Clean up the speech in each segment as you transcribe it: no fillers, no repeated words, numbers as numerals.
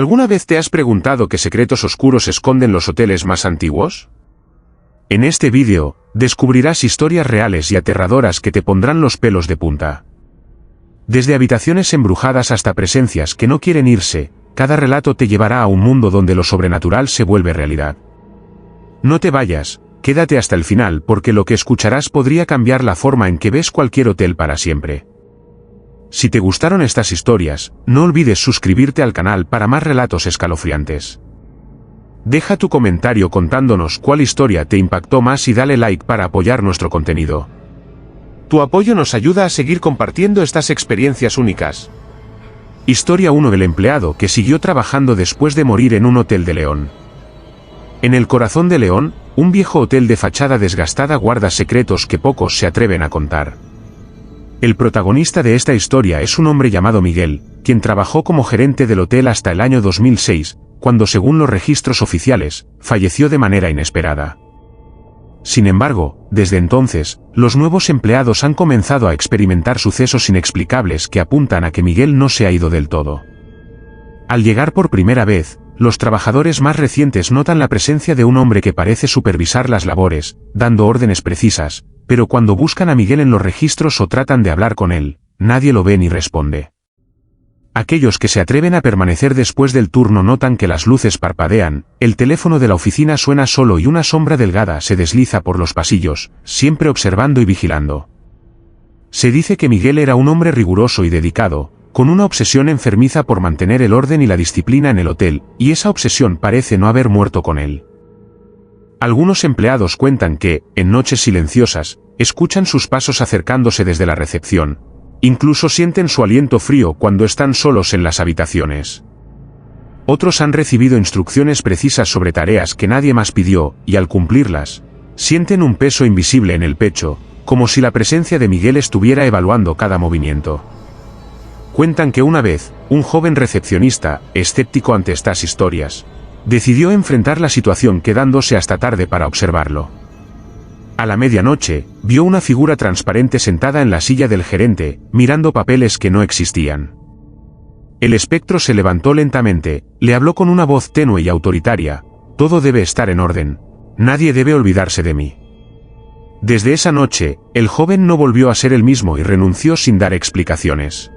¿Alguna vez te has preguntado qué secretos oscuros esconden los hoteles más antiguos? En este vídeo, descubrirás historias reales y aterradoras que te pondrán los pelos de punta. Desde habitaciones embrujadas hasta presencias que no quieren irse, cada relato te llevará a un mundo donde lo sobrenatural se vuelve realidad. No te vayas, quédate hasta el final porque lo que escucharás podría cambiar la forma en que ves cualquier hotel para siempre. Si te gustaron estas historias, no olvides suscribirte al canal para más relatos escalofriantes. Deja tu comentario contándonos cuál historia te impactó más y dale like para apoyar nuestro contenido. Tu apoyo nos ayuda a seguir compartiendo estas experiencias únicas. Historia 1 del empleado que siguió trabajando después de morir en un hotel de León. En el corazón de León, un viejo hotel de fachada desgastada guarda secretos que pocos se atreven a contar. El protagonista de esta historia es un hombre llamado Miguel, quien trabajó como gerente del hotel hasta el año 2006, cuando según los registros oficiales, falleció de manera inesperada. Sin embargo, desde entonces, los nuevos empleados han comenzado a experimentar sucesos inexplicables que apuntan a que Miguel no se ha ido del todo. Al llegar por primera vez, los trabajadores más recientes notan la presencia de un hombre que parece supervisar las labores, dando órdenes precisas, pero cuando buscan a Miguel en los registros o tratan de hablar con él, nadie lo ve ni responde. Aquellos que se atreven a permanecer después del turno notan que las luces parpadean, el teléfono de la oficina suena solo y una sombra delgada se desliza por los pasillos, siempre observando y vigilando. Se dice que Miguel era un hombre riguroso y dedicado, con una obsesión enfermiza por mantener el orden y la disciplina en el hotel, y esa obsesión parece no haber muerto con él. Algunos empleados cuentan que, en noches silenciosas, escuchan sus pasos acercándose desde la recepción. Incluso sienten su aliento frío cuando están solos en las habitaciones. Otros han recibido instrucciones precisas sobre tareas que nadie más pidió, y al cumplirlas, sienten un peso invisible en el pecho, como si la presencia de Miguel estuviera evaluando cada movimiento. Cuentan que una vez, un joven recepcionista, escéptico ante estas historias, decidió enfrentar la situación quedándose hasta tarde para observarlo. A la medianoche, vio una figura transparente sentada en la silla del gerente, mirando papeles que no existían. El espectro se levantó lentamente, le habló con una voz tenue y autoritaria: «Todo debe estar en orden. Nadie debe olvidarse de mí». Desde esa noche, el joven no volvió a ser el mismo y renunció sin dar explicaciones.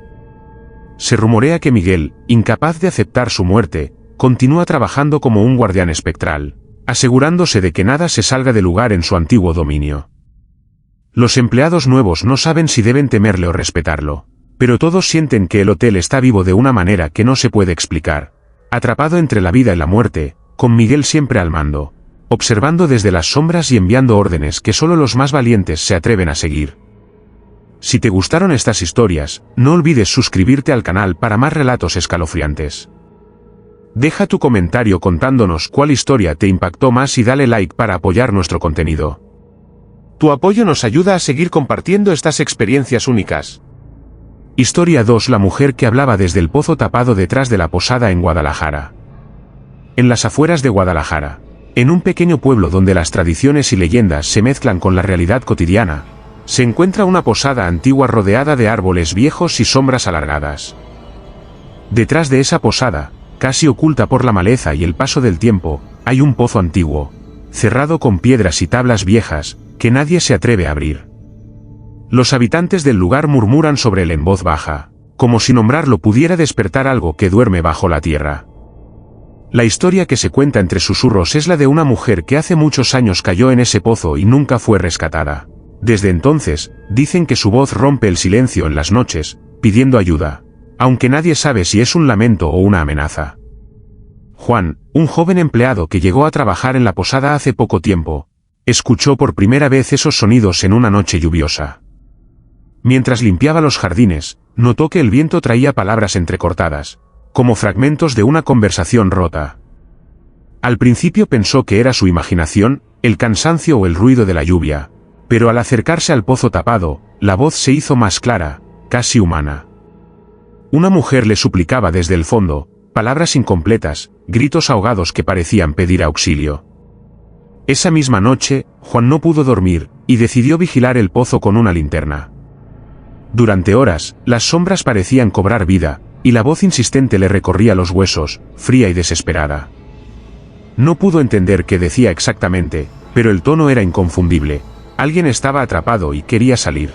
Se rumorea que Miguel, incapaz de aceptar su muerte, continúa trabajando como un guardián espectral, asegurándose de que nada se salga de lugar en su antiguo dominio. Los empleados nuevos no saben si deben temerle o respetarlo, pero todos sienten que el hotel está vivo de una manera que no se puede explicar, atrapado entre la vida y la muerte, con Miguel siempre al mando, observando desde las sombras y enviando órdenes que solo los más valientes se atreven a seguir. Si te gustaron estas historias, no olvides suscribirte al canal para más relatos escalofriantes. Deja tu comentario contándonos cuál historia te impactó más y dale like para apoyar nuestro contenido. Tu apoyo nos ayuda a seguir compartiendo estas experiencias únicas. Historia 2: la mujer que hablaba desde el pozo tapado detrás de la posada en Guadalajara. En las afueras de Guadalajara, en un pequeño pueblo donde las tradiciones y leyendas se mezclan con la realidad cotidiana, se encuentra una posada antigua rodeada de árboles viejos y sombras alargadas. Detrás de esa posada, casi oculta por la maleza y el paso del tiempo, hay un pozo antiguo, cerrado con piedras y tablas viejas, que nadie se atreve a abrir. Los habitantes del lugar murmuran sobre él en voz baja, como si nombrarlo pudiera despertar algo que duerme bajo la tierra. La historia que se cuenta entre susurros es la de una mujer que hace muchos años cayó en ese pozo y nunca fue rescatada. Desde entonces, dicen que su voz rompe el silencio en las noches, pidiendo ayuda, aunque nadie sabe si es un lamento o una amenaza. Juan, un joven empleado que llegó a trabajar en la posada hace poco tiempo, escuchó por primera vez esos sonidos en una noche lluviosa. Mientras limpiaba los jardines, notó que el viento traía palabras entrecortadas, como fragmentos de una conversación rota. Al principio pensó que era su imaginación, el cansancio o el ruido de la lluvia, pero al acercarse al pozo tapado, la voz se hizo más clara, casi humana. Una mujer le suplicaba desde el fondo, palabras incompletas, gritos ahogados que parecían pedir auxilio. Esa misma noche, Juan no pudo dormir, y decidió vigilar el pozo con una linterna. Durante horas, las sombras parecían cobrar vida, y la voz insistente le recorría los huesos, fría y desesperada. No pudo entender qué decía exactamente, pero el tono era inconfundible. Alguien estaba atrapado y quería salir.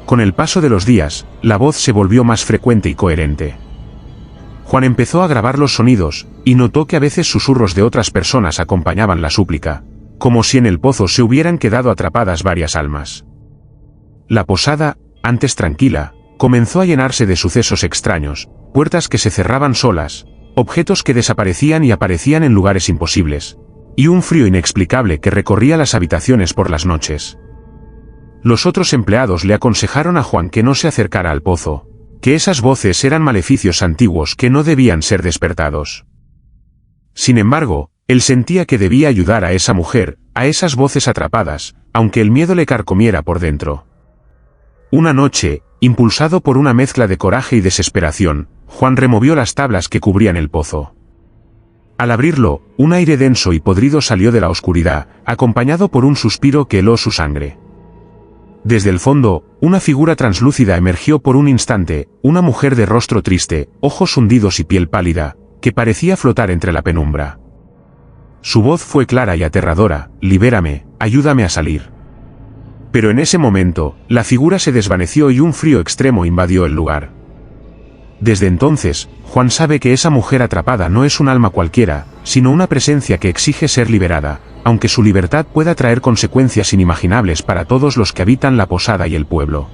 Con el paso de los días, la voz se volvió más frecuente y coherente. Juan empezó a grabar los sonidos, y notó que a veces susurros de otras personas acompañaban la súplica, como si en el pozo se hubieran quedado atrapadas varias almas. La posada, antes tranquila, comenzó a llenarse de sucesos extraños, puertas que se cerraban solas, objetos que desaparecían y aparecían en lugares imposibles, y un frío inexplicable que recorría las habitaciones por las noches. Los otros empleados le aconsejaron a Juan que no se acercara al pozo, que esas voces eran maleficios antiguos que no debían ser despertados. Sin embargo, él sentía que debía ayudar a esa mujer, a esas voces atrapadas, aunque el miedo le carcomiera por dentro. Una noche, impulsado por una mezcla de coraje y desesperación, Juan removió las tablas que cubrían el pozo. Al abrirlo, un aire denso y podrido salió de la oscuridad, acompañado por un suspiro que heló su sangre. Desde el fondo, una figura translúcida emergió por un instante, una mujer de rostro triste, ojos hundidos y piel pálida, que parecía flotar entre la penumbra. Su voz fue clara y aterradora: «Libérame, ayúdame a salir». Pero en ese momento, la figura se desvaneció y un frío extremo invadió el lugar. Desde entonces, Juan sabe que esa mujer atrapada no es un alma cualquiera, sino una presencia que exige ser liberada, aunque su libertad pueda traer consecuencias inimaginables para todos los que habitan la posada y el pueblo.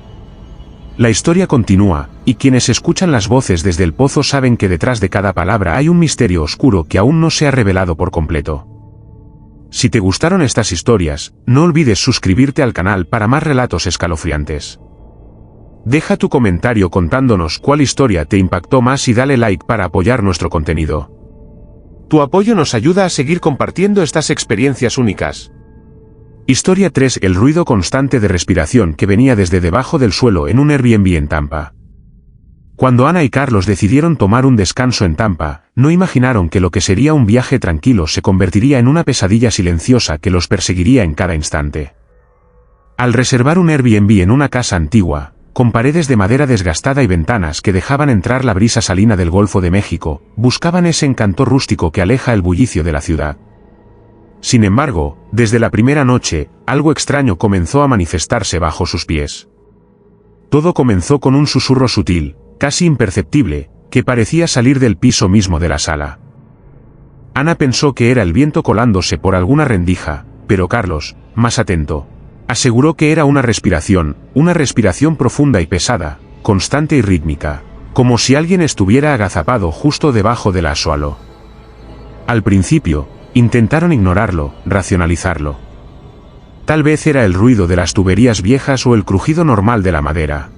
La historia continúa, y quienes escuchan las voces desde el pozo saben que detrás de cada palabra hay un misterio oscuro que aún no se ha revelado por completo. Si te gustaron estas historias, no olvides suscribirte al canal para más relatos escalofriantes. Deja tu comentario contándonos cuál historia te impactó más y dale like para apoyar nuestro contenido. Tu apoyo nos ayuda a seguir compartiendo estas experiencias únicas. Historia 3: el ruido constante de respiración que venía desde debajo del suelo en un Airbnb en Tampa. Cuando Ana y Carlos decidieron tomar un descanso en Tampa, no imaginaron que lo que sería un viaje tranquilo se convertiría en una pesadilla silenciosa que los perseguiría en cada instante. Al reservar un Airbnb en una casa antigua, con paredes de madera desgastada y ventanas que dejaban entrar la brisa salina del Golfo de México, buscaban ese encanto rústico que aleja el bullicio de la ciudad. Sin embargo, desde la primera noche, algo extraño comenzó a manifestarse bajo sus pies. Todo comenzó con un susurro sutil, casi imperceptible, que parecía salir del piso mismo de la sala. Ana pensó que era el viento colándose por alguna rendija, pero Carlos, más atento, aseguró que era una respiración profunda y pesada, constante y rítmica, como si alguien estuviera agazapado justo debajo del asualo. Al principio, intentaron ignorarlo, racionalizarlo. Tal vez era el ruido de las tuberías viejas o el crujido normal de la madera.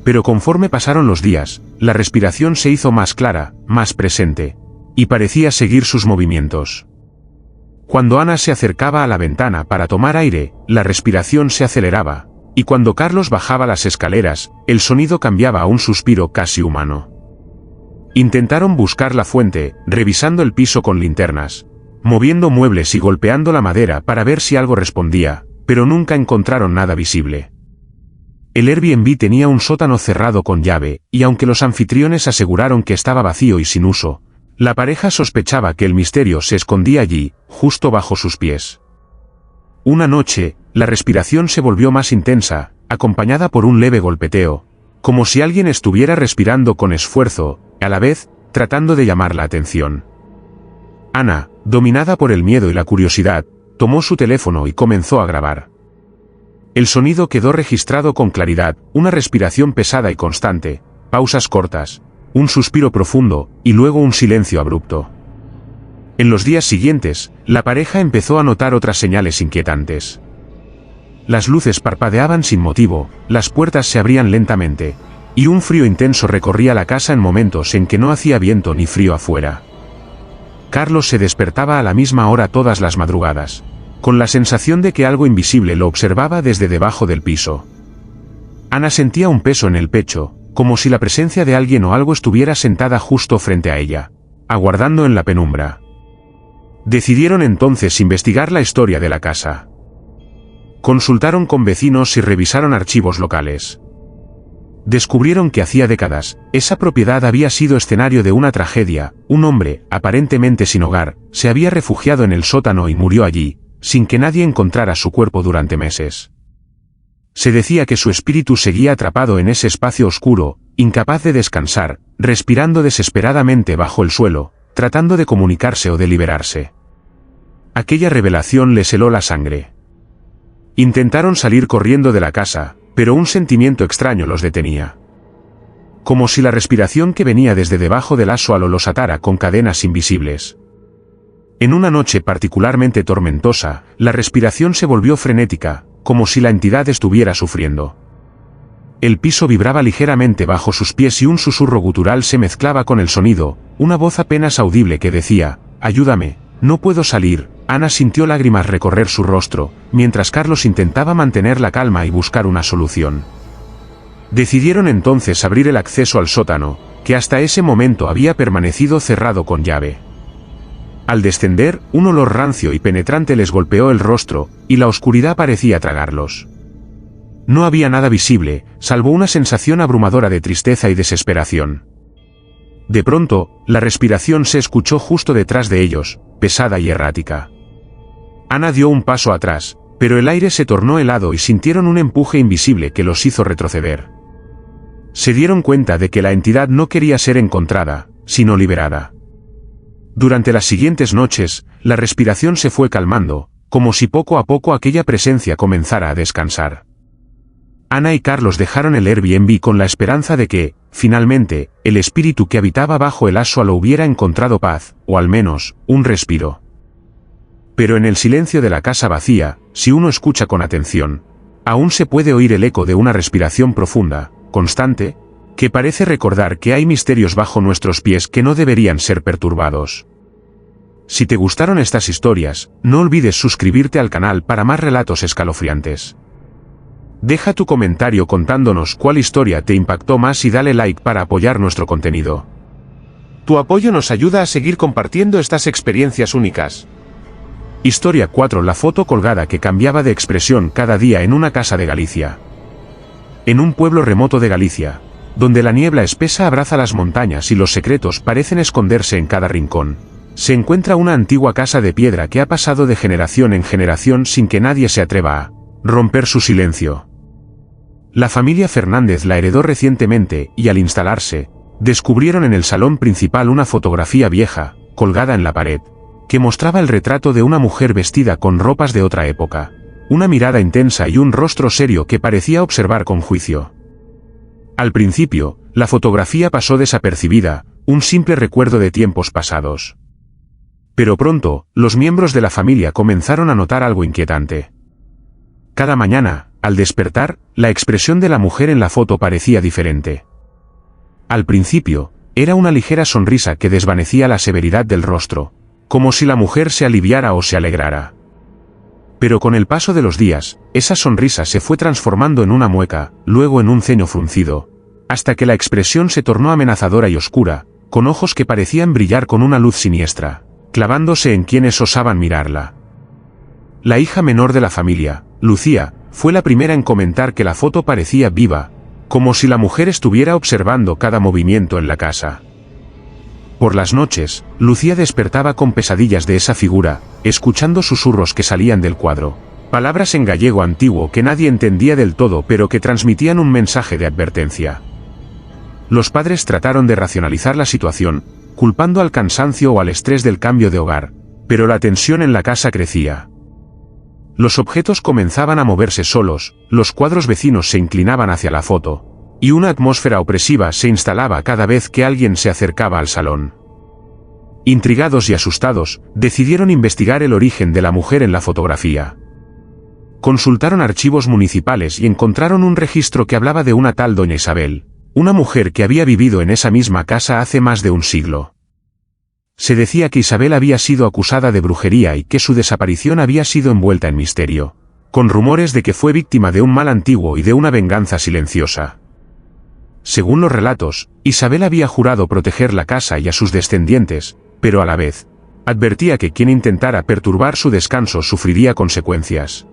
Pero conforme pasaron los días, la respiración se hizo más clara, más presente, y parecía seguir sus movimientos. Cuando Ana se acercaba a la ventana para tomar aire, la respiración se aceleraba, y cuando Carlos bajaba las escaleras, el sonido cambiaba a un suspiro casi humano. Intentaron buscar la fuente, revisando el piso con linternas, moviendo muebles y golpeando la madera para ver si algo respondía, pero nunca encontraron nada visible. El Airbnb tenía un sótano cerrado con llave, y aunque los anfitriones aseguraron que estaba vacío y sin uso, la pareja sospechaba que el misterio se escondía allí, justo bajo sus pies. Una noche, la respiración se volvió más intensa, acompañada por un leve golpeteo, como si alguien estuviera respirando con esfuerzo, a la vez, tratando de llamar la atención. Ana, dominada por el miedo y la curiosidad, tomó su teléfono y comenzó a grabar. El sonido quedó registrado con claridad: una respiración pesada y constante, pausas cortas, un suspiro profundo, y luego un silencio abrupto. En los días siguientes, la pareja empezó a notar otras señales inquietantes. Las luces parpadeaban sin motivo, las puertas se abrían lentamente, y un frío intenso recorría la casa en momentos en que no hacía viento ni frío afuera. Carlos se despertaba a la misma hora todas las madrugadas, con la sensación de que algo invisible lo observaba desde debajo del piso. Ana sentía un peso en el pecho, como si la presencia de alguien o algo estuviera sentada justo frente a ella, aguardando en la penumbra. Decidieron entonces investigar la historia de la casa. Consultaron con vecinos y revisaron archivos locales. descubrieron que hacía décadas, esa propiedad había sido escenario de una tragedia. Un hombre, aparentemente sin hogar, se había refugiado en el sótano y murió allí, sin que nadie encontrara su cuerpo durante meses. Se decía que su espíritu seguía atrapado en ese espacio oscuro, incapaz de descansar, respirando desesperadamente bajo el suelo, tratando de comunicarse o de liberarse. Aquella revelación les heló la sangre. Intentaron salir corriendo de la casa, pero un sentimiento extraño los detenía. Como si la respiración que venía desde debajo del asfalto los atara con cadenas invisibles. En una noche particularmente tormentosa, la respiración se volvió frenética, como si la entidad estuviera sufriendo. El piso vibraba ligeramente bajo sus pies y un susurro gutural se mezclaba con el sonido, una voz apenas audible que decía: «Ayúdame, no puedo salir». Ana sintió lágrimas recorrer su rostro, mientras Carlos intentaba mantener la calma y buscar una solución. Decidieron entonces abrir el acceso al sótano, que hasta ese momento había permanecido cerrado con llave. Al descender, un olor rancio y penetrante les golpeó el rostro, y la oscuridad parecía tragarlos. No había nada visible, salvo una sensación abrumadora de tristeza y desesperación. De pronto, la respiración se escuchó justo detrás de ellos, pesada y errática. Ana dio un paso atrás, pero el aire se tornó helado y sintieron un empuje invisible que los hizo retroceder. Se dieron cuenta de que la entidad no quería ser encontrada, sino liberada. Durante las siguientes noches, la respiración se fue calmando, como si poco a poco aquella presencia comenzara a descansar. Ana y Carlos dejaron el Airbnb con la esperanza de que, finalmente, el espíritu que habitaba bajo el asfalto hubiera encontrado paz, o al menos, un respiro. Pero en el silencio de la casa vacía, si uno escucha con atención, aún se puede oír el eco de una respiración profunda, constante, que parece recordar que hay misterios bajo nuestros pies que no deberían ser perturbados. Si te gustaron estas historias, no olvides suscribirte al canal para más relatos escalofriantes. Deja tu comentario contándonos cuál historia te impactó más y dale like para apoyar nuestro contenido. Tu apoyo nos ayuda a seguir compartiendo estas experiencias únicas. Historia 4: la foto colgada que cambiaba de expresión cada día en una casa de Galicia. En un pueblo remoto de Galicia, donde la niebla espesa abraza las montañas y los secretos parecen esconderse en cada rincón, se encuentra una antigua casa de piedra que ha pasado de generación en generación sin que nadie se atreva a romper su silencio. La familia Fernández la heredó recientemente y al instalarse, descubrieron en el salón principal una fotografía vieja, colgada en la pared, que mostraba el retrato de una mujer vestida con ropas de otra época, una mirada intensa y un rostro serio que parecía observar con juicio. Al principio, la fotografía pasó desapercibida, un simple recuerdo de tiempos pasados. Pero pronto, los miembros de la familia comenzaron a notar algo inquietante. Cada mañana, al despertar, la expresión de la mujer en la foto parecía diferente. Al principio, era una ligera sonrisa que desvanecía la severidad del rostro, como si la mujer se aliviara o se alegrara. Pero con el paso de los días, esa sonrisa se fue transformando en una mueca, luego en un ceño fruncido, hasta que la expresión se tornó amenazadora y oscura, con ojos que parecían brillar con una luz siniestra, clavándose en quienes osaban mirarla. La hija menor de la familia, Lucía, fue la primera en comentar que la foto parecía viva, como si la mujer estuviera observando cada movimiento en la casa. Por las noches, Lucía despertaba con pesadillas de esa figura, escuchando susurros que salían del cuadro, palabras en gallego antiguo que nadie entendía del todo pero que transmitían un mensaje de advertencia. Los padres trataron de racionalizar la situación, culpando al cansancio o al estrés del cambio de hogar, pero la tensión en la casa crecía. Los objetos comenzaban a moverse solos, los cuadros vecinos se inclinaban hacia la foto, y una atmósfera opresiva se instalaba cada vez que alguien se acercaba al salón. Intrigados y asustados, decidieron investigar el origen de la mujer en la fotografía. Consultaron archivos municipales y encontraron un registro que hablaba de una tal doña Isabel, una mujer que había vivido en esa misma casa hace más de un siglo. Se decía que Isabel había sido acusada de brujería y que su desaparición había sido envuelta en misterio, con rumores de que fue víctima de un mal antiguo y de una venganza silenciosa. Según los relatos, Isabel había jurado proteger la casa y a sus descendientes, pero a la vez, advertía que quien intentara perturbar su descanso sufriría consecuencias.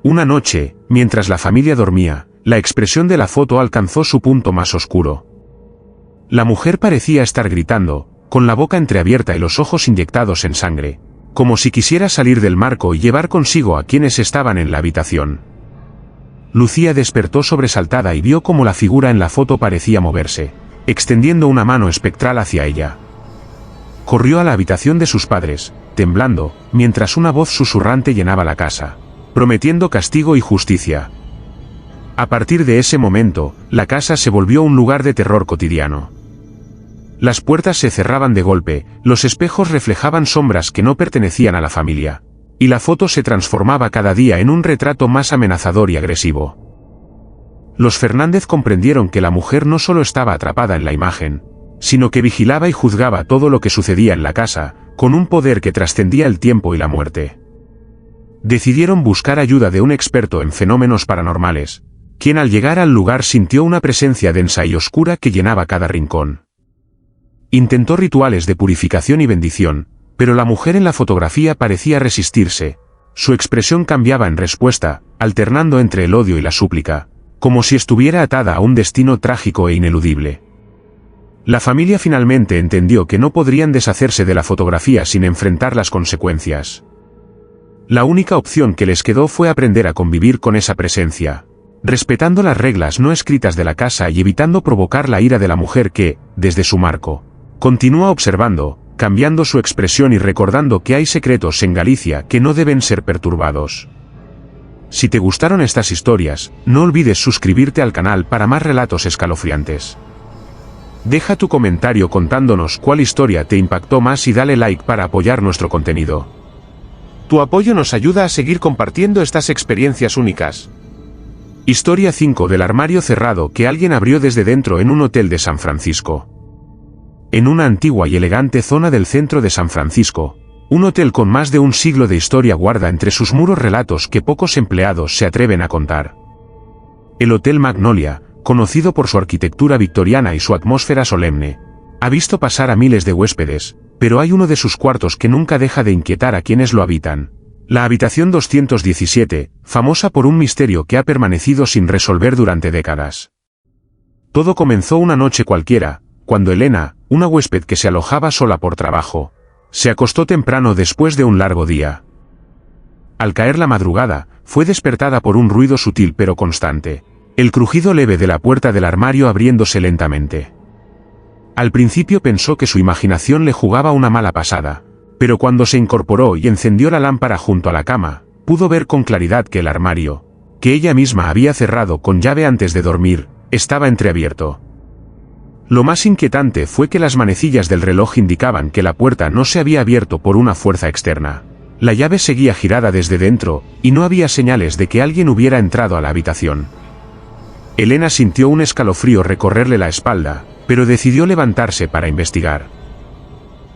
Una noche, mientras la familia dormía, La expresión de la foto alcanzó su punto más oscuro. La mujer parecía estar gritando, con la boca entreabierta y los ojos inyectados en sangre, como si quisiera salir del marco y llevar consigo a quienes estaban en la habitación. Lucía despertó sobresaltada y vio cómo la figura en la foto parecía moverse, extendiendo una mano espectral hacia ella. Corrió a la habitación de sus padres, temblando, mientras una voz susurrante llenaba la casa, prometiendo castigo y justicia. A partir de ese momento, la casa se volvió un lugar de terror cotidiano. Las puertas se cerraban de golpe, los espejos reflejaban sombras que no pertenecían a la familia, y la foto se transformaba cada día en un retrato más amenazador y agresivo. Los Fernández comprendieron que la mujer no solo estaba atrapada en la imagen, sino que vigilaba y juzgaba todo lo que sucedía en la casa, con un poder que trascendía el tiempo y la muerte. Decidieron buscar ayuda de un experto en fenómenos paranormales, quien al llegar al lugar sintió una presencia densa y oscura que llenaba cada rincón. Intentó rituales de purificación y bendición, pero la mujer en la fotografía parecía resistirse. Su expresión cambiaba en respuesta, alternando entre el odio y la súplica, como si estuviera atada a un destino trágico e ineludible. La familia finalmente entendió que no podrían deshacerse de la fotografía sin enfrentar las consecuencias. La única opción que les quedó fue aprender a convivir con esa presencia, respetando las reglas no escritas de la casa y evitando provocar la ira de la mujer que, desde su marco, continúa observando, cambiando su expresión y recordando que hay secretos en Galicia que no deben ser perturbados. Si te gustaron estas historias, no olvides suscribirte al canal para más relatos escalofriantes. Deja tu comentario contándonos cuál historia te impactó más y dale like para apoyar nuestro contenido. Tu apoyo nos ayuda a seguir compartiendo estas experiencias únicas. Historia 5 del armario cerrado que alguien abrió desde dentro en un hotel de San Francisco. En una antigua y elegante zona del centro de San Francisco, un hotel con más de un siglo de historia guarda entre sus muros relatos que pocos empleados se atreven a contar. El Hotel Magnolia, conocido por su arquitectura victoriana y su atmósfera solemne, ha visto pasar a miles de huéspedes, pero hay uno de sus cuartos que nunca deja de inquietar a quienes lo habitan. La habitación 217, famosa por un misterio que ha permanecido sin resolver durante décadas. Todo comenzó una noche cualquiera, cuando Elena, una huésped que se alojaba sola por trabajo, se acostó temprano después de un largo día. Al caer la madrugada, fue despertada por un ruido sutil pero constante, el crujido leve de la puerta del armario abriéndose lentamente. Al principio pensó que su imaginación le jugaba una mala pasada, pero cuando se incorporó y encendió la lámpara junto a la cama, pudo ver con claridad que el armario, que ella misma había cerrado con llave antes de dormir, estaba entreabierto. Lo más inquietante fue que las manecillas del reloj indicaban que la puerta no se había abierto por una fuerza externa. La llave seguía girada desde dentro, y no había señales de que alguien hubiera entrado a la habitación. Elena sintió un escalofrío recorrerle la espalda, pero decidió levantarse para investigar.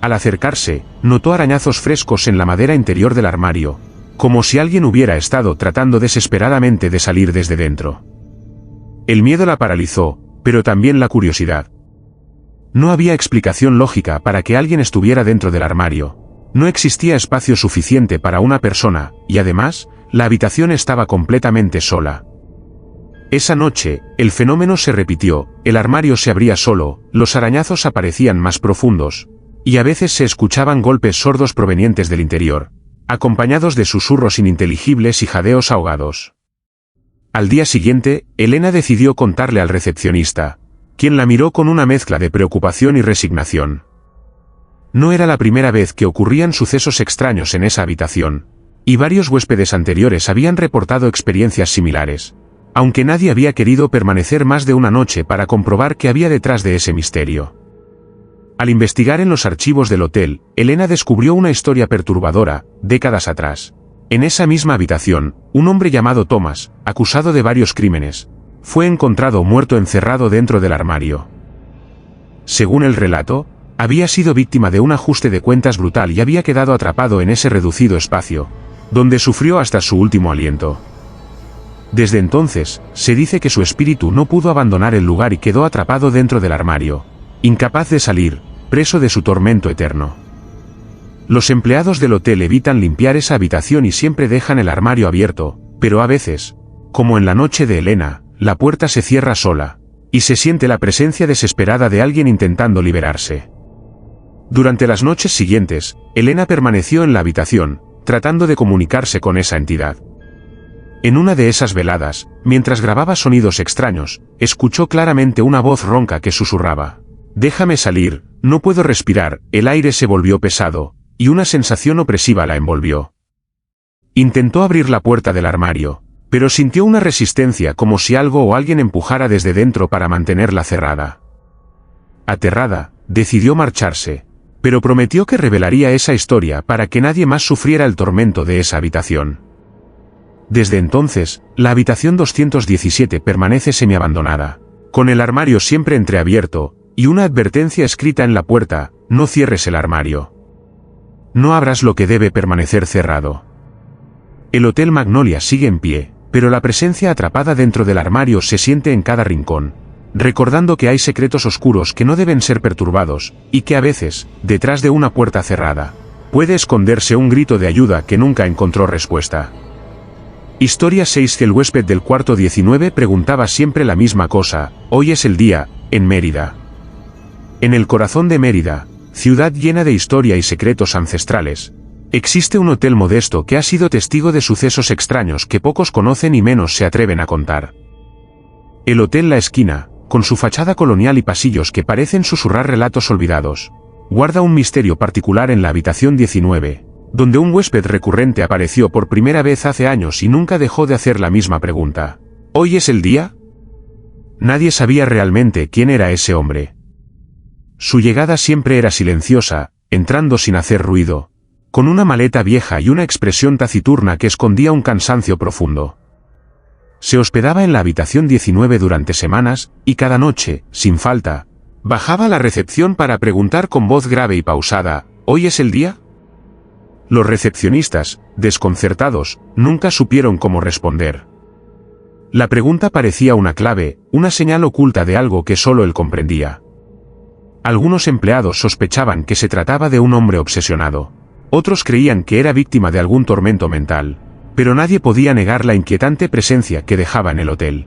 Al acercarse, notó arañazos frescos en la madera interior del armario, como si alguien hubiera estado tratando desesperadamente de salir desde dentro. El miedo la paralizó, pero también la curiosidad. No había explicación lógica para que alguien estuviera dentro del armario. No existía espacio suficiente para una persona, y además, la habitación estaba completamente sola. Esa noche, el fenómeno se repitió, el armario se abría solo, los arañazos aparecían más profundos, y a veces se escuchaban golpes sordos provenientes del interior, acompañados de susurros ininteligibles y jadeos ahogados. Al día siguiente, Elena decidió contarle al recepcionista, quien la miró con una mezcla de preocupación y resignación. No era la primera vez que ocurrían sucesos extraños en esa habitación, y varios huéspedes anteriores habían reportado experiencias similares, aunque nadie había querido permanecer más de una noche para comprobar qué había detrás de ese misterio. Al investigar en los archivos del hotel, Elena descubrió una historia perturbadora, décadas atrás. En esa misma habitación, un hombre llamado Thomas, acusado de varios crímenes, fue encontrado muerto encerrado dentro del armario. Según el relato, había sido víctima de un ajuste de cuentas brutal y había quedado atrapado en ese reducido espacio, donde sufrió hasta su último aliento. Desde entonces, se dice que su espíritu no pudo abandonar el lugar y quedó atrapado dentro del armario, incapaz de salir, preso de su tormento eterno. Los empleados del hotel evitan limpiar esa habitación y siempre dejan el armario abierto, pero a veces, como en la noche de Elena, la puerta se cierra sola, y se siente la presencia desesperada de alguien intentando liberarse. Durante las noches siguientes, Elena permaneció en la habitación, tratando de comunicarse con esa entidad. En una de esas veladas, mientras grababa sonidos extraños, escuchó claramente una voz ronca que susurraba: «Déjame salir, no puedo respirar». El aire se volvió pesado, y una sensación opresiva la envolvió. Intentó abrir la puerta del armario, pero sintió una resistencia como si algo o alguien empujara desde dentro para mantenerla cerrada. Aterrada, decidió marcharse, pero prometió que revelaría esa historia para que nadie más sufriera el tormento de esa habitación. Desde entonces, la habitación 217 permanece semiabandonada, con el armario siempre entreabierto, y una advertencia escrita en la puerta: «No cierres el armario. No abras lo que debe permanecer cerrado». El Hotel Magnolia sigue en pie, pero la presencia atrapada dentro del armario se siente en cada rincón, recordando que hay secretos oscuros que no deben ser perturbados, y que a veces, detrás de una puerta cerrada, puede esconderse un grito de ayuda que nunca encontró respuesta. Historia 6. El huésped del cuarto 19 preguntaba siempre la misma cosa: «Hoy es el día», en Mérida. En el corazón de Mérida, ciudad llena de historia y secretos ancestrales, existe un hotel modesto que ha sido testigo de sucesos extraños que pocos conocen y menos se atreven a contar. El Hotel La Esquina, con su fachada colonial y pasillos que parecen susurrar relatos olvidados, guarda un misterio particular en la habitación 19, donde un huésped recurrente apareció por primera vez hace años y nunca dejó de hacer la misma pregunta: ¿hoy es el día? Nadie sabía realmente quién era ese hombre. Su llegada siempre era silenciosa, entrando sin hacer ruido, con una maleta vieja y una expresión taciturna que escondía un cansancio profundo. Se hospedaba en la habitación 19 durante semanas, y cada noche, sin falta, bajaba a la recepción para preguntar con voz grave y pausada: ¿hoy es el día? Los recepcionistas, desconcertados, nunca supieron cómo responder. La pregunta parecía una clave, una señal oculta de algo que solo él comprendía. Algunos empleados sospechaban que se trataba de un hombre obsesionado. Otros creían que era víctima de algún tormento mental, pero nadie podía negar la inquietante presencia que dejaba en el hotel.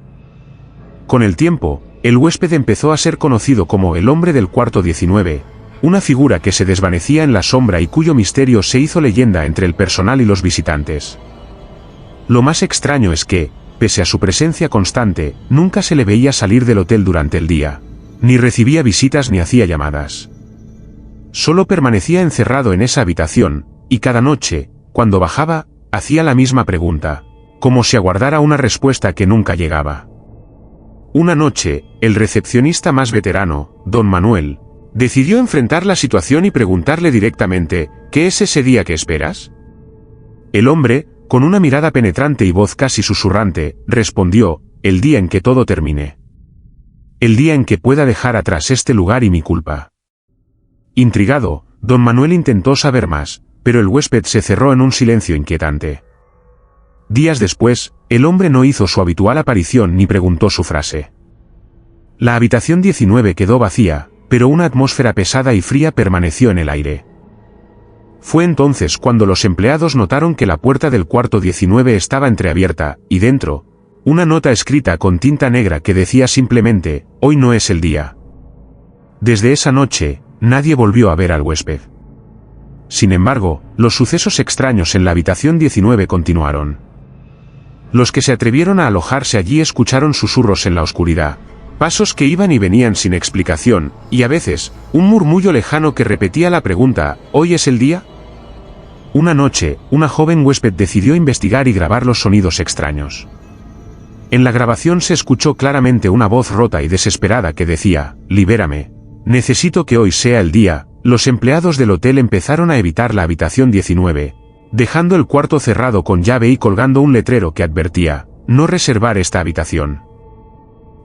Con el tiempo, el huésped empezó a ser conocido como el hombre del cuarto 19, una figura que se desvanecía en la sombra y cuyo misterio se hizo leyenda entre el personal y los visitantes. Lo más extraño es que, pese a su presencia constante, nunca se le veía salir del hotel durante el día, ni recibía visitas ni hacía llamadas. Solo permanecía encerrado en esa habitación, y cada noche, cuando bajaba, hacía la misma pregunta, como si aguardara una respuesta que nunca llegaba. Una noche, el recepcionista más veterano, don Manuel, decidió enfrentar la situación y preguntarle directamente: ¿qué es ese día que esperas? El hombre, con una mirada penetrante y voz casi susurrante, respondió: el día en que todo termine. El día en que pueda dejar atrás este lugar y mi culpa. Intrigado, don Manuel intentó saber más, pero el huésped se cerró en un silencio inquietante. Días después, el hombre no hizo su habitual aparición ni preguntó su frase. La habitación 19 quedó vacía, pero una atmósfera pesada y fría permaneció en el aire. Fue entonces cuando los empleados notaron que la puerta del cuarto 19 estaba entreabierta, y dentro, una nota escrita con tinta negra que decía simplemente: «Hoy no es el día». Desde esa noche, nadie volvió a ver al huésped. Sin embargo, los sucesos extraños en la habitación 19 continuaron. Los que se atrevieron a alojarse allí escucharon susurros en la oscuridad, pasos que iban y venían sin explicación, y a veces, un murmullo lejano que repetía la pregunta: ¿hoy es el día? Una noche, una joven huésped decidió investigar y grabar los sonidos extraños. En la grabación se escuchó claramente una voz rota y desesperada que decía: «Libérame. Necesito que hoy sea el día». Los empleados del hotel empezaron a evitar la habitación 19, dejando el cuarto cerrado con llave y colgando un letrero que advertía: «No reservar esta habitación».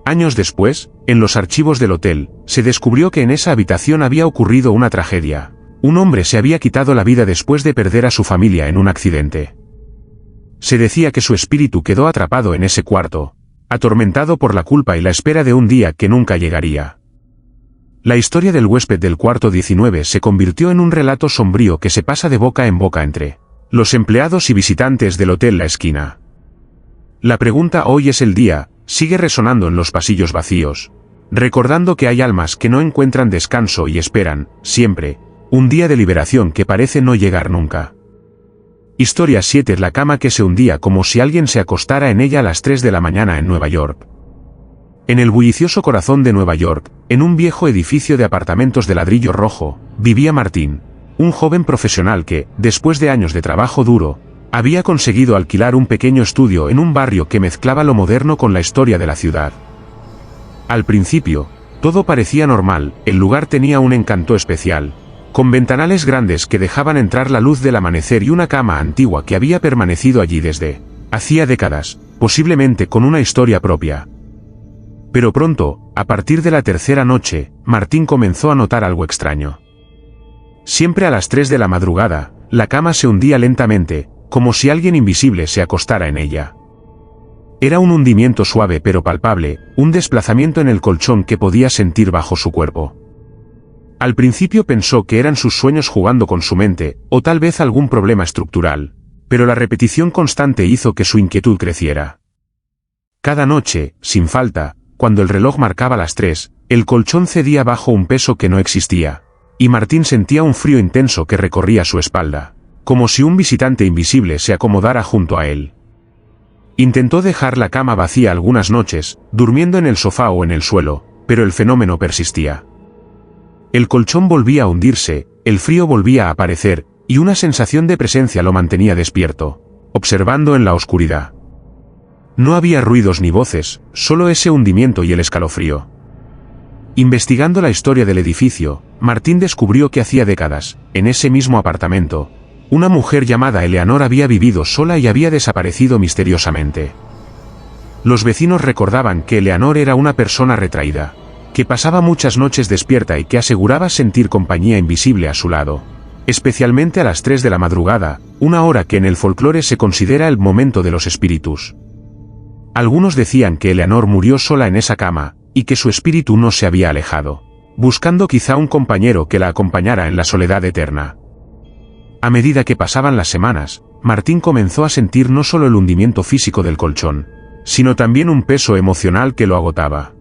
Años después, en los archivos del hotel, se descubrió que en esa habitación había ocurrido una tragedia. Un hombre se había quitado la vida después de perder a su familia en un accidente. Se decía que su espíritu quedó atrapado en ese cuarto, atormentado por la culpa y la espera de un día que nunca llegaría. La historia del huésped del cuarto 19 se convirtió en un relato sombrío que se pasa de boca en boca entre los empleados y visitantes del Hotel La Esquina. La pregunta «¿hoy es el día?» sigue resonando en los pasillos vacíos, recordando que hay almas que no encuentran descanso y esperan, siempre, un día de liberación que parece no llegar nunca. Historia 7. La cama que se hundía como si alguien se acostara en ella a las 3 de la mañana en Nueva York. En el bullicioso corazón de Nueva York, en un viejo edificio de apartamentos de ladrillo rojo, vivía Martín, un joven profesional que, después de años de trabajo duro, había conseguido alquilar un pequeño estudio en un barrio que mezclaba lo moderno con la historia de la ciudad. Al principio, todo parecía normal, el lugar tenía un encanto especial, con ventanales grandes que dejaban entrar la luz del amanecer y una cama antigua que había permanecido allí desde hacía décadas, posiblemente con una historia propia. Pero pronto, a partir de la tercera noche, Martín comenzó a notar algo extraño. Siempre a las 3 de la madrugada, la cama se hundía lentamente, como si alguien invisible se acostara en ella. Era un hundimiento suave pero palpable, un desplazamiento en el colchón que podía sentir bajo su cuerpo. Al principio pensó que eran sus sueños jugando con su mente, o tal vez algún problema estructural, pero la repetición constante hizo que su inquietud creciera. Cada noche, sin falta, cuando el reloj marcaba las 3, el colchón cedía bajo un peso que no existía, y Martín sentía un frío intenso que recorría su espalda, como si un visitante invisible se acomodara junto a él. Intentó dejar la cama vacía algunas noches, durmiendo en el sofá o en el suelo, pero el fenómeno persistía. El colchón volvía a hundirse, el frío volvía a aparecer, y una sensación de presencia lo mantenía despierto, observando en la oscuridad. No había ruidos ni voces, solo ese hundimiento y el escalofrío. Investigando la historia del edificio, Martín descubrió que hacía décadas, en ese mismo apartamento, una mujer llamada Eleanor había vivido sola y había desaparecido misteriosamente. Los vecinos recordaban que Eleanor era una persona retraída, que pasaba muchas noches despierta y que aseguraba sentir compañía invisible a su lado, especialmente a las 3 de la madrugada, una hora que en el folclore se considera el momento de los espíritus. Algunos decían que Eleanor murió sola en esa cama, y que su espíritu no se había alejado, buscando quizá un compañero que la acompañara en la soledad eterna. A medida que pasaban las semanas, Martín comenzó a sentir no solo el hundimiento físico del colchón, sino también un peso emocional que lo agotaba.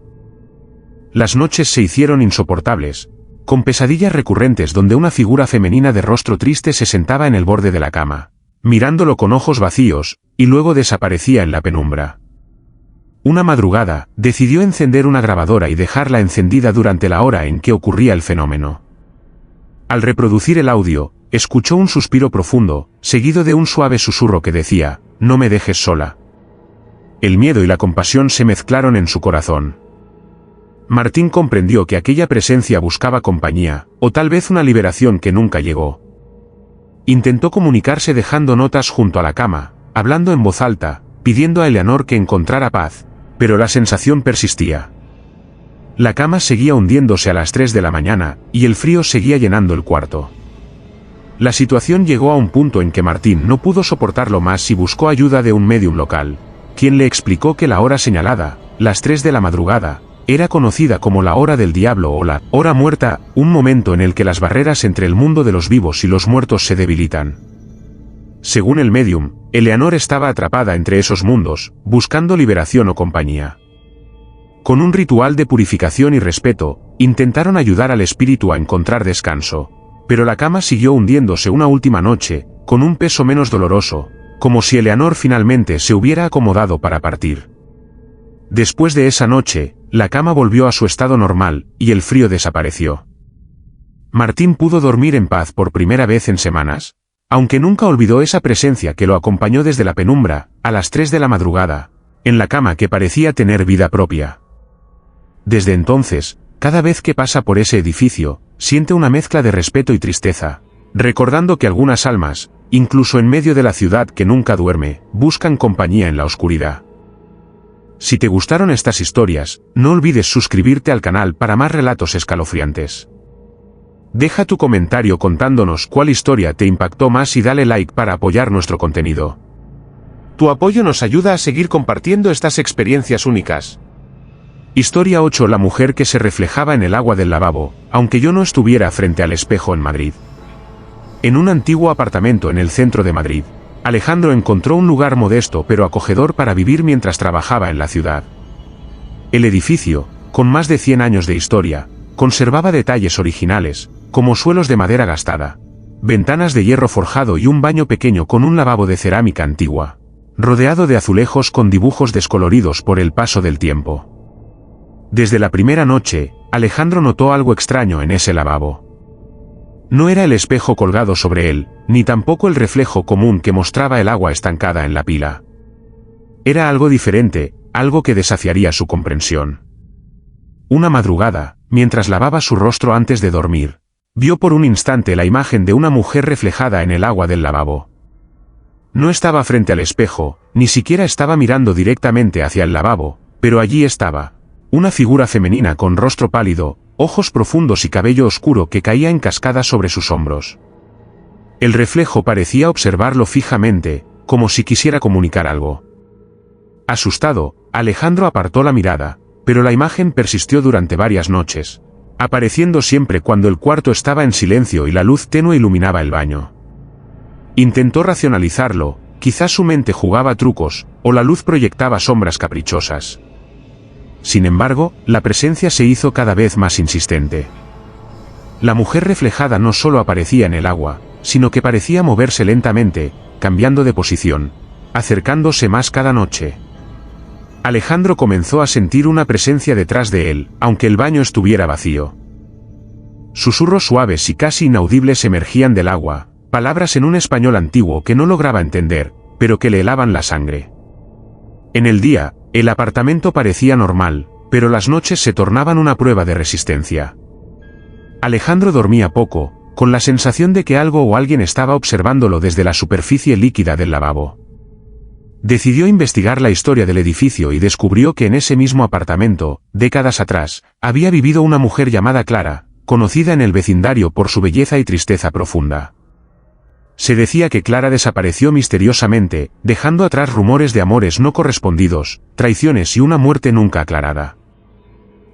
Las noches se hicieron insoportables, con pesadillas recurrentes donde una figura femenina de rostro triste se sentaba en el borde de la cama, mirándolo con ojos vacíos, y luego desaparecía en la penumbra. Una madrugada, decidió encender una grabadora y dejarla encendida durante la hora en que ocurría el fenómeno. Al reproducir el audio, escuchó un suspiro profundo, seguido de un suave susurro que decía, «No me dejes sola». El miedo y la compasión se mezclaron en su corazón. Martín comprendió que aquella presencia buscaba compañía, o tal vez una liberación que nunca llegó. Intentó comunicarse dejando notas junto a la cama, hablando en voz alta, pidiendo a Eleanor que encontrara paz, pero la sensación persistía. La cama seguía hundiéndose a las 3 de la mañana, y el frío seguía llenando el cuarto. La situación llegó a un punto en que Martín no pudo soportarlo más y buscó ayuda de un médium local, quien le explicó que la hora señalada, las 3 de la madrugada, era conocida como la hora del diablo o la hora muerta, un momento en el que las barreras entre el mundo de los vivos y los muertos se debilitan. Según el médium, Eleanor estaba atrapada entre esos mundos, buscando liberación o compañía. Con un ritual de purificación y respeto, intentaron ayudar al espíritu a encontrar descanso, pero la cama siguió hundiéndose una última noche, con un peso menos doloroso, como si Eleanor finalmente se hubiera acomodado para partir. Después de esa noche, la cama volvió a su estado normal, y el frío desapareció. Martín pudo dormir en paz por primera vez en semanas, aunque nunca olvidó esa presencia que lo acompañó desde la penumbra, a las 3 de la madrugada, en la cama que parecía tener vida propia. Desde entonces, cada vez que pasa por ese edificio, siente una mezcla de respeto y tristeza, recordando que algunas almas, incluso en medio de la ciudad que nunca duerme, buscan compañía en la oscuridad. Si te gustaron estas historias, no olvides suscribirte al canal para más relatos escalofriantes. Deja tu comentario contándonos cuál historia te impactó más y dale like para apoyar nuestro contenido. Tu apoyo nos ayuda a seguir compartiendo estas experiencias únicas. Historia 8. La mujer que se reflejaba en el agua del lavabo, aunque yo no estuviera frente al espejo en Madrid. En un antiguo apartamento en el centro de Madrid, Alejandro encontró un lugar modesto pero acogedor para vivir mientras trabajaba en la ciudad. El edificio, con más de 100 años de historia, conservaba detalles originales, como suelos de madera gastada, ventanas de hierro forjado y un baño pequeño con un lavabo de cerámica antigua, rodeado de azulejos con dibujos descoloridos por el paso del tiempo. Desde la primera noche, Alejandro notó algo extraño en ese lavabo. No era el espejo colgado sobre él, ni tampoco el reflejo común que mostraba el agua estancada en la pila. Era algo diferente, algo que desafiaría su comprensión. Una madrugada, mientras lavaba su rostro antes de dormir, vio por un instante la imagen de una mujer reflejada en el agua del lavabo. No estaba frente al espejo, ni siquiera estaba mirando directamente hacia el lavabo, pero allí estaba, una figura femenina con rostro pálido, ojos profundos y cabello oscuro que caía en cascada sobre sus hombros. El reflejo parecía observarlo fijamente, como si quisiera comunicar algo. Asustado, Alejandro apartó la mirada, pero la imagen persistió durante varias noches, apareciendo siempre cuando el cuarto estaba en silencio y la luz tenue iluminaba el baño. Intentó racionalizarlo, quizás su mente jugaba trucos, o la luz proyectaba sombras caprichosas. Sin embargo, la presencia se hizo cada vez más insistente. La mujer reflejada no solo aparecía en el agua, sino que parecía moverse lentamente, cambiando de posición, acercándose más cada noche. Alejandro comenzó a sentir una presencia detrás de él, aunque el baño estuviera vacío. Susurros suaves y casi inaudibles emergían del agua, palabras en un español antiguo que no lograba entender, pero que le helaban la sangre. En el día, el apartamento parecía normal, pero las noches se tornaban una prueba de resistencia. Alejandro dormía poco, con la sensación de que algo o alguien estaba observándolo desde la superficie líquida del lavabo. Decidió investigar la historia del edificio y descubrió que en ese mismo apartamento, décadas atrás, había vivido una mujer llamada Clara, conocida en el vecindario por su belleza y tristeza profunda. Se decía que Clara desapareció misteriosamente, dejando atrás rumores de amores no correspondidos, traiciones y una muerte nunca aclarada.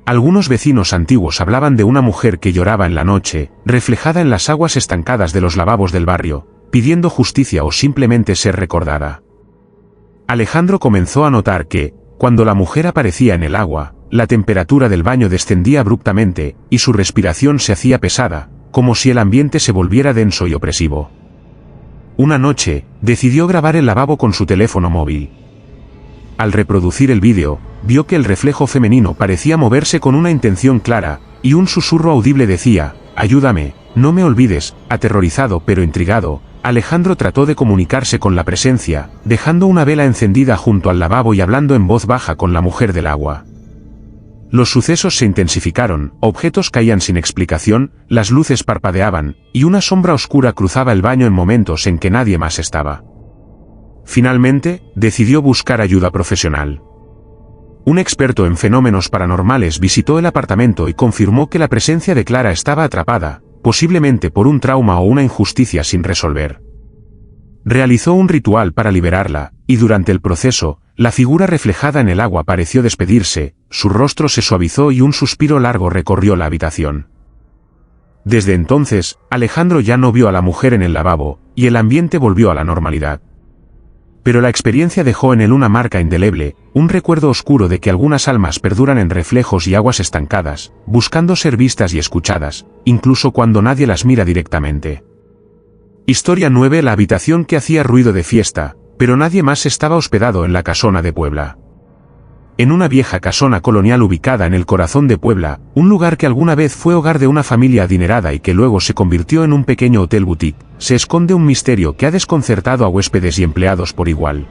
Algunos vecinos antiguos hablaban de una mujer que lloraba en la noche, reflejada en las aguas estancadas de los lavabos del barrio, pidiendo justicia o simplemente ser recordada. Alejandro comenzó a notar que, cuando la mujer aparecía en el agua, la temperatura del baño descendía abruptamente, y su respiración se hacía pesada, como si el ambiente se volviera denso y opresivo. Una noche, decidió grabar el lavabo con su teléfono móvil. Al reproducir el vídeo, vio que el reflejo femenino parecía moverse con una intención clara, y un susurro audible decía, «Ayúdame, no me olvides». Aterrorizado pero intrigado, Alejandro trató de comunicarse con la presencia, dejando una vela encendida junto al lavabo y hablando en voz baja con la mujer del agua. Los sucesos se intensificaron, objetos caían sin explicación, las luces parpadeaban, y una sombra oscura cruzaba el baño en momentos en que nadie más estaba. Finalmente, decidió buscar ayuda profesional. Un experto en fenómenos paranormales visitó el apartamento y confirmó que la presencia de Clara estaba atrapada, posiblemente por un trauma o una injusticia sin resolver. Realizó un ritual para liberarla, y durante el proceso, la figura reflejada en el agua pareció despedirse, su rostro se suavizó y un suspiro largo recorrió la habitación. Desde entonces, Alejandro ya no vio a la mujer en el lavabo, y el ambiente volvió a la normalidad. Pero la experiencia dejó en él una marca indeleble, un recuerdo oscuro de que algunas almas perduran en reflejos y aguas estancadas, buscando ser vistas y escuchadas, incluso cuando nadie las mira directamente. Historia 9. La habitación que hacía ruido de fiesta, pero nadie más estaba hospedado en la casona de Puebla. En una vieja casona colonial ubicada en el corazón de Puebla, un lugar que alguna vez fue hogar de una familia adinerada y que luego se convirtió en un pequeño hotel boutique, se esconde un misterio que ha desconcertado a huéspedes y empleados por igual.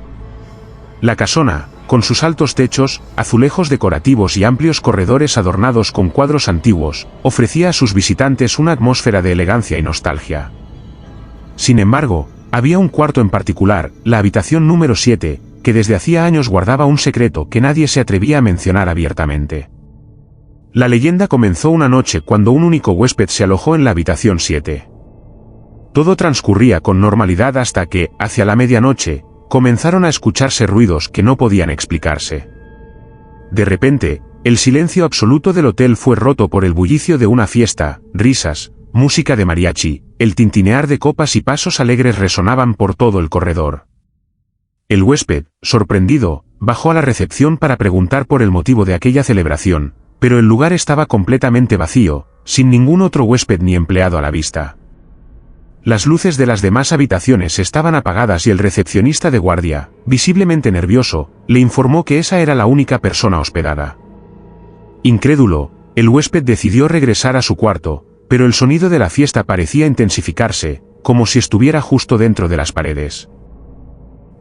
La casona, con sus altos techos, azulejos decorativos y amplios corredores adornados con cuadros antiguos, ofrecía a sus visitantes una atmósfera de elegancia y nostalgia. Sin embargo, había un cuarto en particular, la habitación número 7, que desde hacía años guardaba un secreto que nadie se atrevía a mencionar abiertamente. La leyenda comenzó una noche cuando un único huésped se alojó en la habitación 7. Todo transcurría con normalidad hasta que, hacia la medianoche, comenzaron a escucharse ruidos que no podían explicarse. De repente, el silencio absoluto del hotel fue roto por el bullicio de una fiesta, risas, música de mariachi, el tintinear de copas y pasos alegres resonaban por todo el corredor. El huésped, sorprendido, bajó a la recepción para preguntar por el motivo de aquella celebración, pero el lugar estaba completamente vacío, sin ningún otro huésped ni empleado a la vista. Las luces de las demás habitaciones estaban apagadas y el recepcionista de guardia, visiblemente nervioso, le informó que esa era la única persona hospedada. Incrédulo, el huésped decidió regresar a su cuarto, pero el sonido de la fiesta parecía intensificarse, como si estuviera justo dentro de las paredes.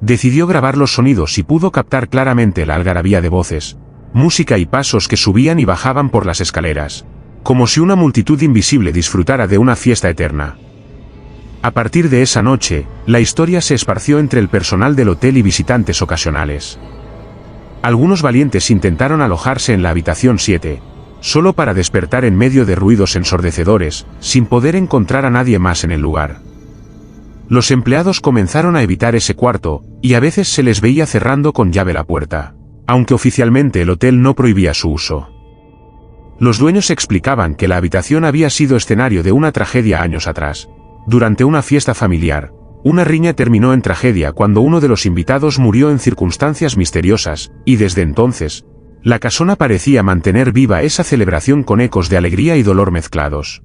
Decidió grabar los sonidos y pudo captar claramente la algarabía de voces, música y pasos que subían y bajaban por las escaleras, como si una multitud invisible disfrutara de una fiesta eterna. A partir de esa noche, la historia se esparció entre el personal del hotel y visitantes ocasionales. Algunos valientes intentaron alojarse en la habitación 7, solo para despertar en medio de ruidos ensordecedores, sin poder encontrar a nadie más en el lugar. Los empleados comenzaron a evitar ese cuarto, y a veces se les veía cerrando con llave la puerta, aunque oficialmente el hotel no prohibía su uso. Los dueños explicaban que la habitación había sido escenario de una tragedia años atrás. Durante una fiesta familiar, una riña terminó en tragedia cuando uno de los invitados murió en circunstancias misteriosas, y desde entonces, la casona parecía mantener viva esa celebración con ecos de alegría y dolor mezclados.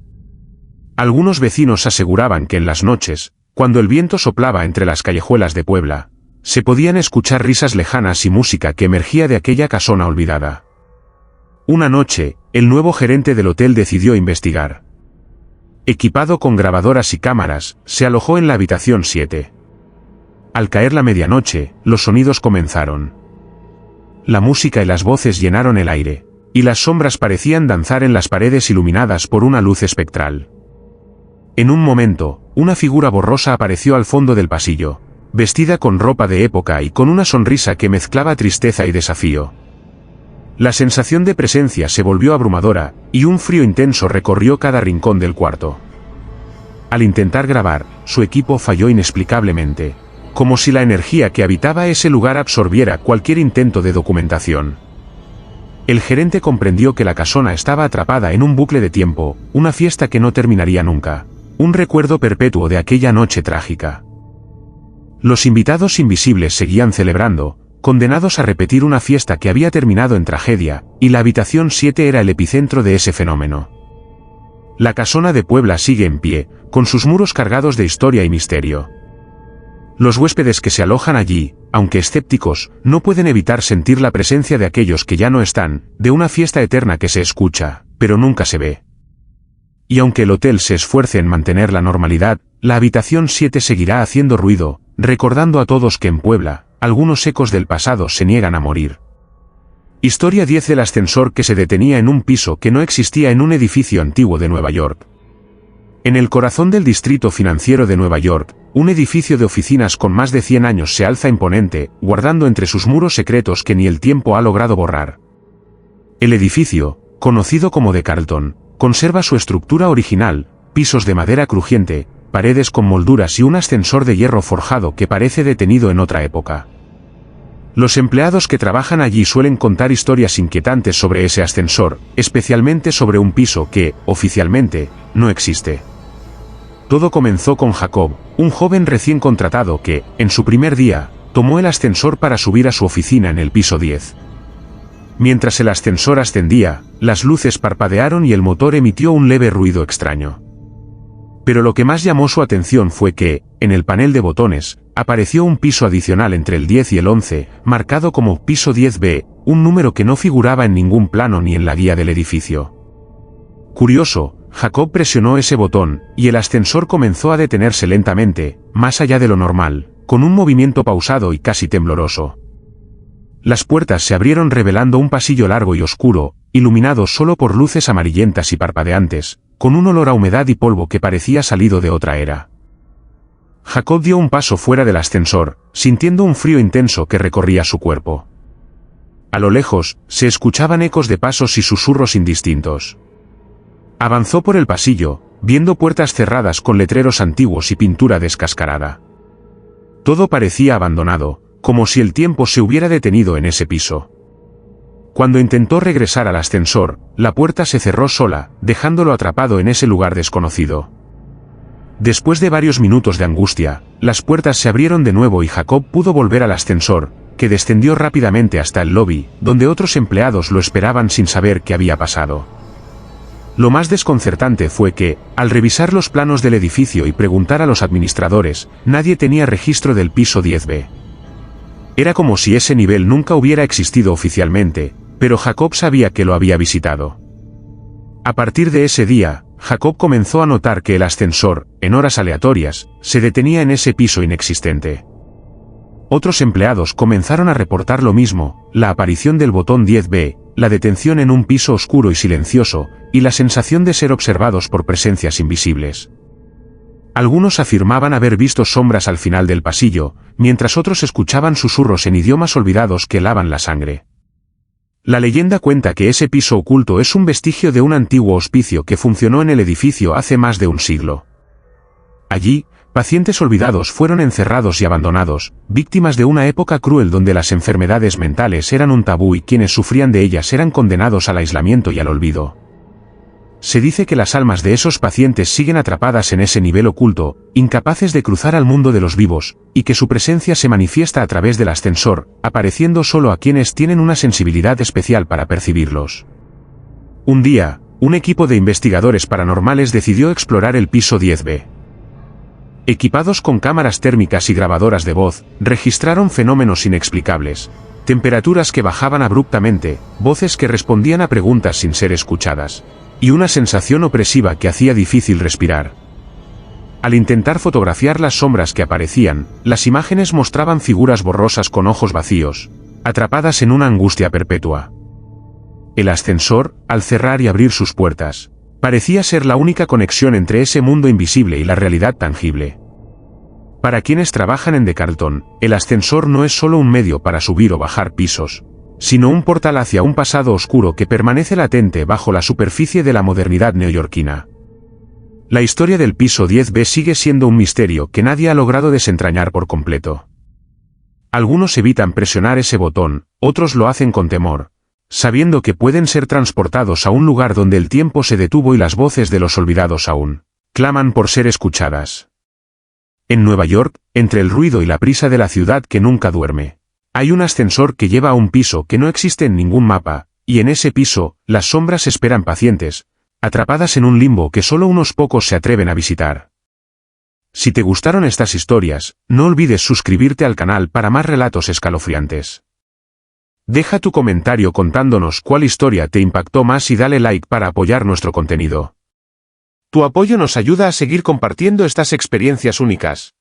Algunos vecinos aseguraban que en las noches, cuando el viento soplaba entre las callejuelas de Puebla, se podían escuchar risas lejanas y música que emergía de aquella casona olvidada. Una noche, el nuevo gerente del hotel decidió investigar. Equipado con grabadoras y cámaras, se alojó en la habitación 7. Al caer la medianoche, los sonidos comenzaron. La música y las voces llenaron el aire, y las sombras parecían danzar en las paredes iluminadas por una luz espectral. En un momento, una figura borrosa apareció al fondo del pasillo, vestida con ropa de época y con una sonrisa que mezclaba tristeza y desafío. La sensación de presencia se volvió abrumadora, y un frío intenso recorrió cada rincón del cuarto. Al intentar grabar, su equipo falló inexplicablemente, como si la energía que habitaba ese lugar absorbiera cualquier intento de documentación. El gerente comprendió que la casona estaba atrapada en un bucle de tiempo, una fiesta que no terminaría nunca, un recuerdo perpetuo de aquella noche trágica. Los invitados invisibles seguían celebrando, condenados a repetir una fiesta que había terminado en tragedia, y la habitación 7 era el epicentro de ese fenómeno. La casona de Puebla sigue en pie, con sus muros cargados de historia y misterio. Los huéspedes que se alojan allí, aunque escépticos, no pueden evitar sentir la presencia de aquellos que ya no están, de una fiesta eterna que se escucha, pero nunca se ve. Y aunque el hotel se esfuerce en mantener la normalidad, la habitación 7 seguirá haciendo ruido, recordando a todos que en Puebla, algunos ecos del pasado se niegan a morir. Historia 10 del ascensor que se detenía en un piso que no existía en un edificio antiguo de Nueva York. En el corazón del distrito financiero de Nueva York, un edificio de oficinas con más de 100 años se alza imponente, guardando entre sus muros secretos que ni el tiempo ha logrado borrar. El edificio, conocido como The Carlton, conserva su estructura original, pisos de madera crujiente, paredes con molduras y un ascensor de hierro forjado que parece detenido en otra época. Los empleados que trabajan allí suelen contar historias inquietantes sobre ese ascensor, especialmente sobre un piso que, oficialmente, no existe. Todo comenzó con Jacob, un joven recién contratado que, en su primer día, tomó el ascensor para subir a su oficina en el piso 10. Mientras el ascensor ascendía, las luces parpadearon y el motor emitió un leve ruido extraño. Pero lo que más llamó su atención fue que, en el panel de botones, apareció un piso adicional entre el 10 y el 11, marcado como piso 10B, un número que no figuraba en ningún plano ni en la guía del edificio. Curioso, Jacob presionó ese botón, y el ascensor comenzó a detenerse lentamente, más allá de lo normal, con un movimiento pausado y casi tembloroso. Las puertas se abrieron revelando un pasillo largo y oscuro, iluminado solo por luces amarillentas y parpadeantes, con un olor a humedad y polvo que parecía salido de otra era. Jacob dio un paso fuera del ascensor, sintiendo un frío intenso que recorría su cuerpo. A lo lejos, se escuchaban ecos de pasos y susurros indistintos. Avanzó por el pasillo, viendo puertas cerradas con letreros antiguos y pintura descascarada. Todo parecía abandonado, como si el tiempo se hubiera detenido en ese piso. Cuando intentó regresar al ascensor, la puerta se cerró sola, dejándolo atrapado en ese lugar desconocido. Después de varios minutos de angustia, las puertas se abrieron de nuevo y Jacob pudo volver al ascensor, que descendió rápidamente hasta el lobby, donde otros empleados lo esperaban sin saber qué había pasado. Lo más desconcertante fue que, al revisar los planos del edificio y preguntar a los administradores, nadie tenía registro del piso 10B. Era como si ese nivel nunca hubiera existido oficialmente, pero Jacob sabía que lo había visitado. A partir de ese día, Jacob comenzó a notar que el ascensor, en horas aleatorias, se detenía en ese piso inexistente. Otros empleados comenzaron a reportar lo mismo, la aparición del botón 10B, la detención en un piso oscuro y silencioso, y la sensación de ser observados por presencias invisibles. Algunos afirmaban haber visto sombras al final del pasillo, mientras otros escuchaban susurros en idiomas olvidados que helaban la sangre. La leyenda cuenta que ese piso oculto es un vestigio de un antiguo hospicio que funcionó en el edificio hace más de un siglo. Allí, pacientes olvidados fueron encerrados y abandonados, víctimas de una época cruel donde las enfermedades mentales eran un tabú y quienes sufrían de ellas eran condenados al aislamiento y al olvido. Se dice que las almas de esos pacientes siguen atrapadas en ese nivel oculto, incapaces de cruzar al mundo de los vivos, y que su presencia se manifiesta a través del ascensor, apareciendo solo a quienes tienen una sensibilidad especial para percibirlos. Un día, un equipo de investigadores paranormales decidió explorar el piso 10B. Equipados con cámaras térmicas y grabadoras de voz, registraron fenómenos inexplicables, temperaturas que bajaban abruptamente, voces que respondían a preguntas sin ser escuchadas, y una sensación opresiva que hacía difícil respirar. Al intentar fotografiar las sombras que aparecían, las imágenes mostraban figuras borrosas con ojos vacíos, atrapadas en una angustia perpetua. El ascensor, al cerrar y abrir sus puertas, parecía ser la única conexión entre ese mundo invisible y la realidad tangible. Para quienes trabajan en The Carlton, el ascensor no es solo un medio para subir o bajar pisos, sino un portal hacia un pasado oscuro que permanece latente bajo la superficie de la modernidad neoyorquina. La historia del piso 10B sigue siendo un misterio que nadie ha logrado desentrañar por completo. Algunos evitan presionar ese botón, otros lo hacen con temor, sabiendo que pueden ser transportados a un lugar donde el tiempo se detuvo y las voces de los olvidados aún claman por ser escuchadas. En Nueva York, entre el ruido y la prisa de la ciudad que nunca duerme, hay un ascensor que lleva a un piso que no existe en ningún mapa, y en ese piso, las sombras esperan pacientes, atrapadas en un limbo que solo unos pocos se atreven a visitar. Si te gustaron estas historias, no olvides suscribirte al canal para más relatos escalofriantes. Deja tu comentario contándonos cuál historia te impactó más y dale like para apoyar nuestro contenido. Tu apoyo nos ayuda a seguir compartiendo estas experiencias únicas.